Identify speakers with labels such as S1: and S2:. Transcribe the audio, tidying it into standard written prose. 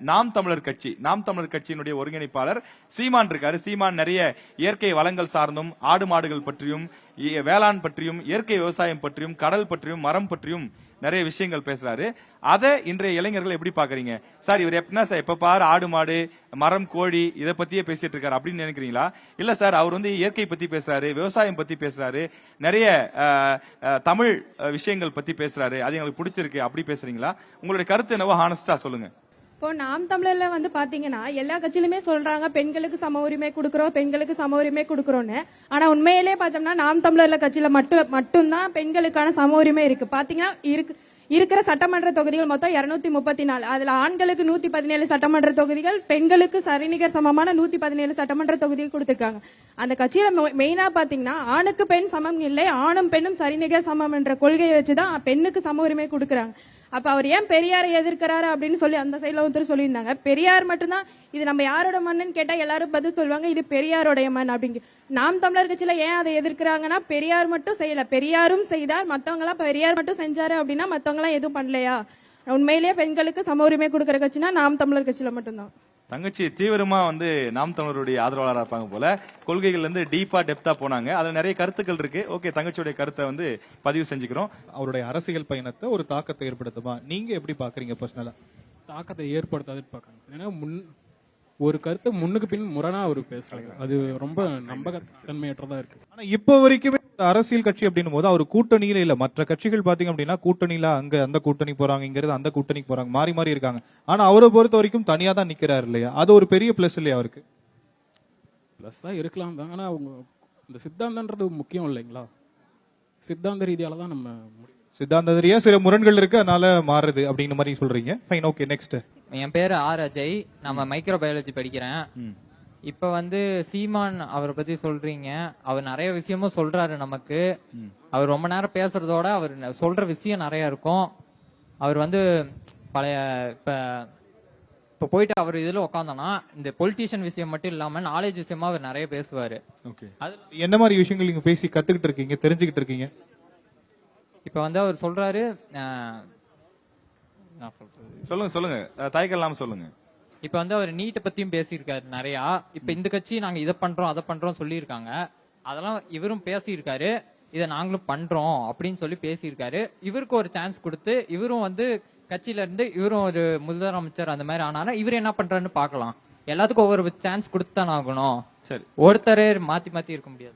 S1: நாம் தமிழர் கட்சியினுடைய ஒருங்கிணைப்பாளர் சீமான் இருக்காரு. சீமான் நிறைய இயற்கை வளங்கள் சார்ந்தும் ஆடு மாடுகள் பற்றியும் வேளாண் பற்றியும் இயற்கை விவசாயம் பற்றியும் கடல் பற்றியும் மரம் பற்றியும் நிறைய விஷயங்கள் பேசுறாரு. அதை இன்றைய இளைஞர்கள் எப்படி பாக்குறீங்க? சார் இவர் எப்படின்னா சார் எப்ப பாரு ஆடு மாடு மரம் கோழி இதை பத்தியே பேசிட்டு இருக்காரு அப்படின்னு நினைக்கிறீங்களா? இல்ல சார் அவர் இயற்கை பத்தி பேசுறாரு, விவசாயம் பத்தி பேசுறாரு, நிறைய தமிழ் விஷயங்கள் பத்தி பேசுறாரு, அது எங்களுக்கு பிடிச்சிருக்கு அப்படி பேசுறீங்களா? உங்களுடைய கருத்து என்னவோ ஹானஸ்டா சொல்லுங்க.
S2: இப்போ நாம் தமிழர்ல பாத்தீங்கன்னா எல்லா கட்சியிலுமே சொல்றாங்க பெண்களுக்கு சம உரிமை கொடுக்கறோம், பெண்களுக்கு சம உரிமை கொடுக்கறோம்னு. ஆனா உண்மையிலே பார்த்தோம்னா நாம் தமிழர்ல கட்சியில மட்டும்தான் பெண்களுக்கான சம உரிமை இருக்கு. பாத்தீங்கன்னா இருக்கிற சட்டமன்ற தொகுதிகள் மொத்தம் 234. அதுல ஆண்களுக்கு 117 சட்டமன்ற தொகுதிகள், பெண்களுக்கு சரிநிகர் சமமான 117 சட்டமன்ற தொகுதிகள் கொடுத்திருக்காங்க. அந்த கட்சியில மெயினா பாத்தீங்கன்னா ஆணுக்கு பெண் சமம் இல்லை, ஆணும் பெண்ணும் சரிநிகர் சமம் என்ற கொள்கையை வச்சுதான் பெண்ணுக்கு சம உரிமை கொடுக்கறாங்க. அப்ப அவர் ஏன் பெரியாரை எதிர்க்கிறாரு அப்படின்னு சொல்லி அந்த சைட்ல ஒருத்தர் சொல்லியிருந்தாங்க. பெரியார் மட்டும்தான் இது நம்ம யாரோட மண்ணுன்னு கேட்டா எல்லாரும் பதில் சொல்லுவாங்க இது பெரியாரோடைய மண் அப்படிங்க. நாம் தமிழர் கட்சியில ஏன் அதை எதிர்க்கிறாங்கன்னா பெரியார் மட்டும் செய்யல, பெரியாரும் செய்தார், மத்தவங்க எல்லாம் பெரியார் மட்டும் செஞ்சாரு அப்படின்னா மத்தவங்க எல்லாம் எதுவும் பண்ணலையா? உண்மையிலேயே பெண்களுக்கு சம உரிமை கொடுக்கற கட்சினா நாம் தமிழர் கட்சியில மட்டும்தான்.
S1: தங்கச்சி தீவிரமா நாம் தமிழருடைய ஆதரவாளராக இருப்பாங்க போல. கொள்கைகள் டீப்பா டெப்தா போனாங்க. அதுல நிறைய கருத்துக்கள் இருக்கு. ஓகே, தங்கச்சியுடைய கருத்தை பதிவு செஞ்சுக்கிறோம்.
S3: அவருடைய அரசியல் பயணத்தை ஒரு தாக்கத்தை ஏற்படுத்துமா? நீங்க எப்படி பாக்குறீங்க பர்சனலா?
S4: தாக்கத்தை ஏற்படுத்தாது பாக்குறேன். ஏன்னா ஒரு கருத்து முன்னுக்கு பின் முரணா அவர் பேசுறாங்க. அது ரொம்ப நம்பகத்தன்மையற்றதா இருக்கு.
S3: ஆனா இப்ப வரைக்குமே அரசியல் கட்சி அப்படின்னும் போது அவர் கூட்டணியில இல்ல. மற்ற கட்சிகள் பாத்தீங்க அப்படின்னா கூட்டணியில அங்க அந்த கூட்டணி போறாங்க, இங்கிறது அந்த கூட்டணிக்கு போறாங்க, மாறி மாறி இருக்காங்க. ஆனா அவரை பொறுத்த வரைக்கும் தனியா தான் நிக்கிறாரு இல்லையா? அது ஒரு பெரிய பிளஸ் இல்லையா அவருக்கு?
S4: பிளஸ்ஸா இருக்கலாம் தான். ஆனா இந்த சித்தாந்தன்றது முக்கியம் இல்லைங்களா? சித்தாந்த ரீதியால தான் நம்ம
S3: சித்தாந்த ரீதியா சில முரண்கள் இருக்கு, அதனால மாறுது அப்படிங்கிற மாதிரி சொல்றீங்க. Fine, okay, next.
S5: என் பேரு ஆர் அஜய், நம்ம மைக்ரோபயாலஜி படிக்கிறேன். இப்ப சீமான் அவரை பத்தி சொல்றீங்க. அவர் நிறைய விஷயமும் சொல்றாரு நமக்கு. அவர் ரொம்ப நேரம் பேசுறதோட அவர் சொல்ற விஷயம் நிறைய இருக்கும். அவர் பழைய இப்ப போயிட்டு அவர் இதுல உட்காந்தோம்னா இந்த பொலிட்டீஷியன் விஷயம் மட்டும் இல்லாம நாலேஜ் விஷயமா அவர் நிறைய பேசுவாரு.
S3: என்ன மாதிரி விஷயங்கள் நீங்க பேசி கத்துக்கிட்டு இருக்கீங்க, தெரிஞ்சுக்கிட்டு இருக்கீங்க?
S5: இப்ப அவர் சொல்றாரு,
S1: சொல்லுங்க தயக்கம் சொல்லுங்க.
S5: இப்ப அவர் நீட்டை பத்தியும் பேசியிருக்காரு நிறைய. இப்ப இந்த கட்சி நாங்க இதை பண்றோம் அதை பண்றோம் சொல்லியிருக்காங்க. அதெல்லாம் இவரும் பேசியிருக்காரு. இதை நாங்களும் பண்றோம் அப்படின்னு சொல்லி பேசியிருக்காரு. இவருக்கு ஒரு சான்ஸ் கொடுத்து இவரும் கட்சியில இருந்து இவரும் ஒரு முதலமைச்சர் அந்த மாதிரி ஆனாலும் இவர் என்ன பண்றாருன்னு பாக்கலாம். எல்லாத்துக்கும் ஒவ்வொரு சான்ஸ் கொடுத்துதான் ஆகணும். சரி, ஒருத்தரே மாத்தி மாத்தி இருக்க முடியாது.